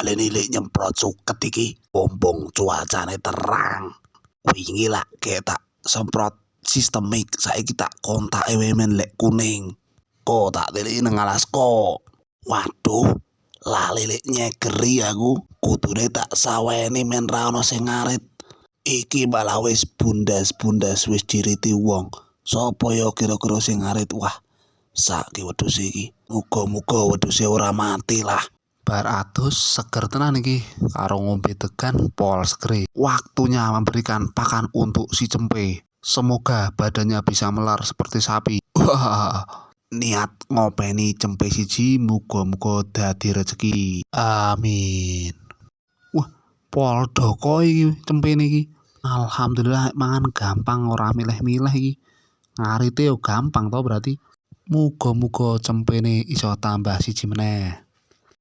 baleni lek nyemprot suket iki mumpung cuacane terang. Wingi lah tak semprot sistemik, saiki tak kontake men lek kuning. Kok tak deleki nang alasku. Waduh, lali lek nyegeri aku, kudune tak saweni men ra ono sing ngarit. Iki malah wis bundas-bundas wis diriti wong. Sopo ya kira-kira sing ngarit? Wah, sak wedhus iki. Muga-muga wedhuse ora mati lah. Bar atus seger tenan iki karo ngombe degan pol skre. Waktunya memberikan pakan untuk si cempe. Semoga badannya bisa melar seperti sapi. Wah, niat ngopeni cempe siji muga-muga dadi rezeki. Amin. Wah, pol doko iki cempe niki. Alhamdulillah mangan gampang ora milih-milih iki. Ngarite yo gampang to berarti. Muga-muga cempene iso tambah siji meneh.